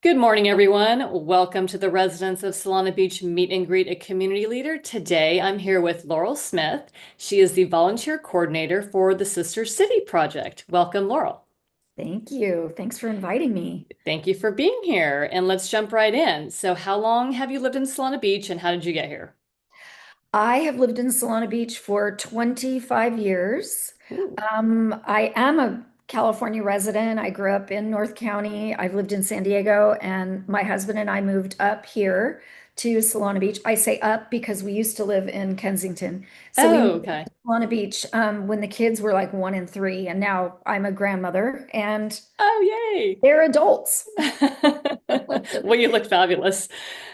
Good morning, everyone. Welcome to the residents of Solana Beach Meet and Greet a Community Leader. Today, I'm here with Laurel Smith. She is the volunteer coordinator for the Sister City Project. Welcome, Laurel. Thank you. Thanks for inviting me. Thank you for being here. And let's jump right in. So, how long have you lived in Solana Beach and how did you get here? I have lived in Solana Beach for 25 years. Ooh. I am a California resident. I grew up in North County. I've lived in San Diego, and my husband and I moved up here to Solana Beach. I say up because we used to live in Kensington. So we Oh, moved okay. to Solana Beach when the kids were like 1 and 3, and now I'm a grandmother and Oh, yay. they're adults. Well, you look fabulous.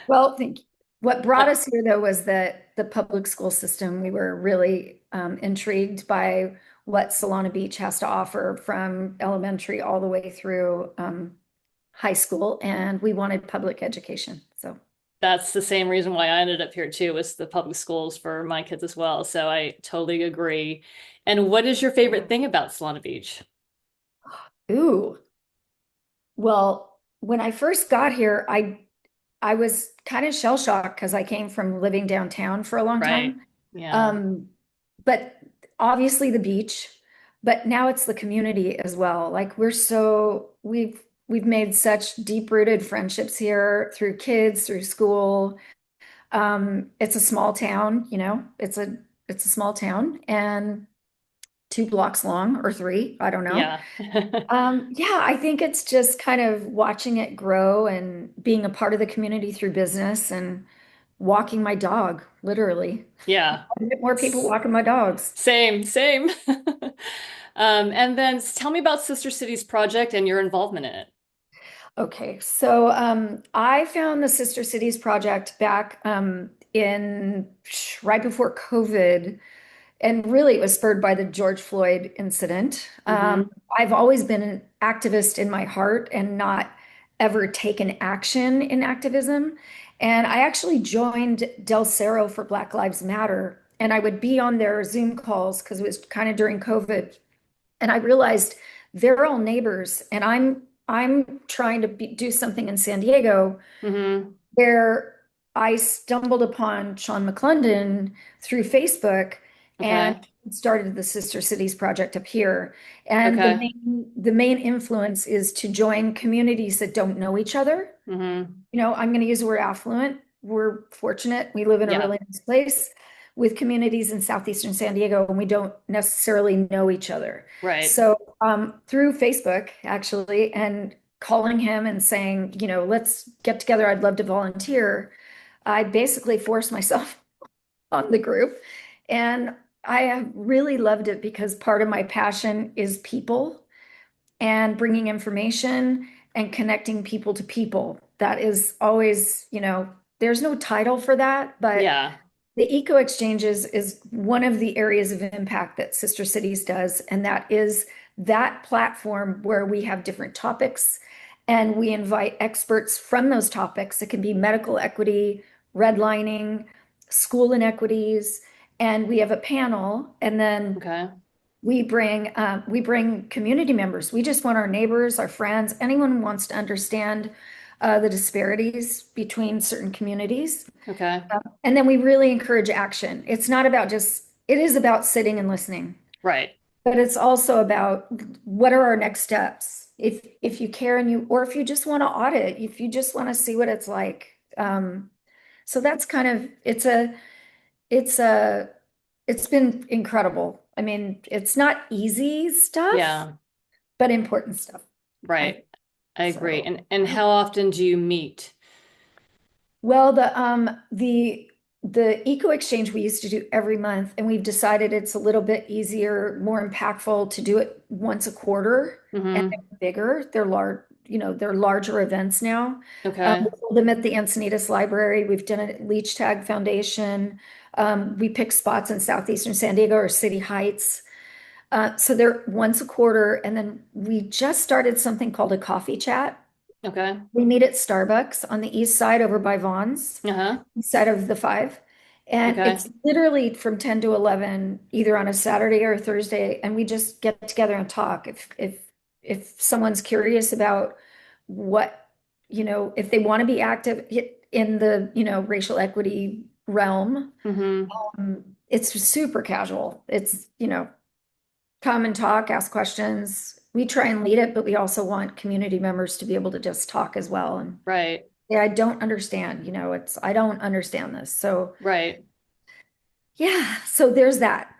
Well, thank you. What brought Uh, us here, though, was that the public school system, we were really intrigued by what Solana Beach has to offer from elementary all the way through high school, and we wanted public education. So, that's the same reason why I ended up here too, was the public schools for my kids as well. So I totally agree. And what is your favorite thing about Solana Beach? ooh, well, when I first got here, I was kind of shell shocked because I came from living downtown for a long Right. time. Yeah. Um, but obviously the beach, but now it's the community as well. Like we've made such deep-rooted friendships here through kids, through school. It's a small town, it's a small town and 2 blocks long or three, I don't know. Yeah. Yeah, I think it's just kind of watching it grow and being a part of the community through business and walking my dog, literally. Yeah. I get more people walking my dogs. Same, same. And then tell me about Sister Cities Project and your involvement in it. Okay, so I found the Sister Cities project back in right before COVID, and really it was spurred by the George Floyd incident. Hmm. I've always been an activist in my heart and not ever taken action in activism. And I actually joined Del Cerro for Black Lives Matter, and I would be on their Zoom calls because it was kind of during COVID. And I realized they're all neighbors, and I'm trying to do something in San Diego Hmm. where I stumbled upon Sean McClendon through Facebook and Okay. started the Sister Cities project up here. And the Okay. main influence is to join communities that don't know each other. Hmm. I'm going to use the word affluent. We're fortunate. We live in a Yeah. really nice place with communities in southeastern San Diego, and we don't necessarily know each other. Right. So through Facebook, actually, and calling him and saying, let's get together. I'd love to volunteer. I basically forced myself on the group, and I have really loved it because part of my passion is people and bringing information and connecting people to people. That is always, there's no title for that, but Yeah. the eco exchanges is one of the areas of impact that Sister Cities does. And that is that platform where we have different topics and we invite experts from those topics. It can be medical equity, redlining, school inequities, and we have a panel. And then Okay. we bring community members. We just want our neighbors, our friends, anyone who wants to understand the disparities between certain communities. Okay. And then we really encourage action. It's not about just, it is about sitting and listening, Right. but it's also about what are our next steps. If you care and or if you just want to audit, if you just want to see what it's like. So that's kind of, it's a, it's been incredible. I mean, it's not easy stuff, Yeah. but important stuff. I Right. I agree. so. And how often do you meet? Well, the eco exchange we used to do every month, and we've decided it's a little bit easier, more impactful to do it once a quarter, and Hmm. they're bigger. They're large, they're larger events now. We Okay. hold them at the Encinitas Library. We've done it at Leech Tag Foundation. We pick spots in southeastern San Diego or City Heights. So they're once a quarter, and then we just started something called a coffee chat. Okay. We meet at Starbucks on the east side over by Vaughn's, Uh-huh. east side of the five. And Okay. it's literally from 10 to 11, either on a Saturday or a Thursday, and we just get together and talk. If someone's curious about what if they want to be active in the, racial equity realm, Hmm. it's super casual. It's, come and talk, ask questions. We try and lead it, but we also want community members to be able to just talk as well. And Right. yeah, I don't understand, I don't understand this. So Right. yeah, so there's that.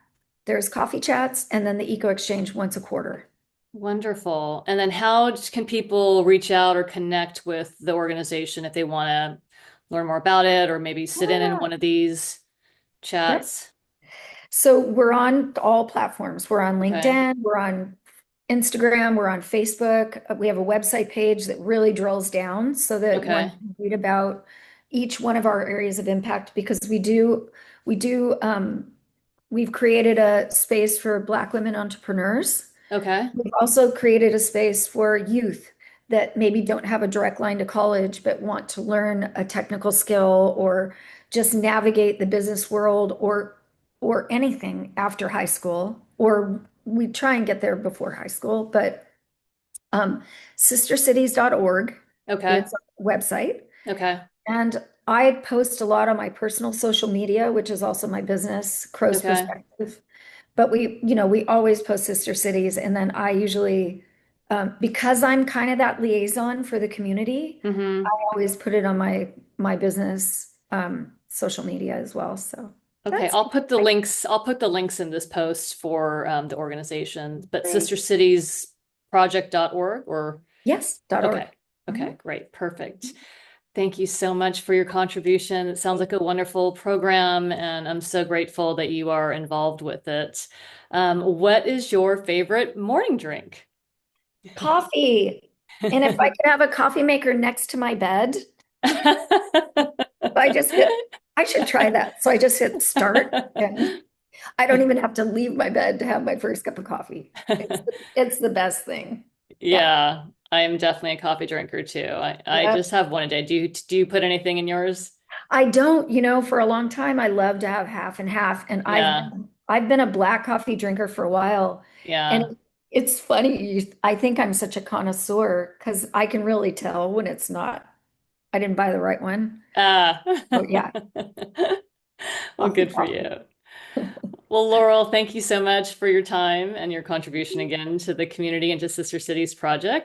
There's coffee chats and then the eco exchange once a quarter. Wonderful. And then how can people reach out or connect with the organization if they want to learn more about it or maybe sit in Yeah. one of these Yep. chats? So we're on all platforms. We're on Okay. LinkedIn, we're on Instagram, we're on Facebook. We have a website page that really drills down so that one Okay. can read about each one of our areas of impact because we've created a space for Black women entrepreneurs. Okay. We've also created a space for youth that maybe don't have a direct line to college, but want to learn a technical skill or just navigate the business world or anything after high school. Or we try and get there before high school, but um, sistercities.org Okay. is a website. Okay. And I post a lot on my personal social media, which is also my business, Crow's Okay. Perspective. But we always post sister cities, and then I usually, because I'm kind of that liaison for the community, I Hmm. always put it on my business social media as well. So Okay. that's I'll put the links in this post for the organization, but great. sistercitiesproject.org or Yes, .org. okay. Mhm. Okay, great. Perfect. Thank you so much for your contribution. It sounds like a wonderful program, and I'm so grateful that you are involved with it. What is your favorite morning drink? Coffee. And if I could have a coffee maker next to my bed, I just hit, I should try that. So I just hit start and I don't even have to leave my bed to have my first cup of coffee. It's the best thing. Yeah. Yeah, I'm definitely a coffee drinker too. I Yeah. just have one a day. Do you put anything in yours? I don't, for a long time I love to have half and half. And Yeah, I've been a black coffee drinker for a while. And yeah. it's funny, I think I'm such a connoisseur because I can really tell when it's not, I didn't buy the right one. Ah. Oh yeah, Well, coffee, good for coffee. you. Well, Laurel, thank you so much for your time and your contribution again to the community and to Sister Cities project.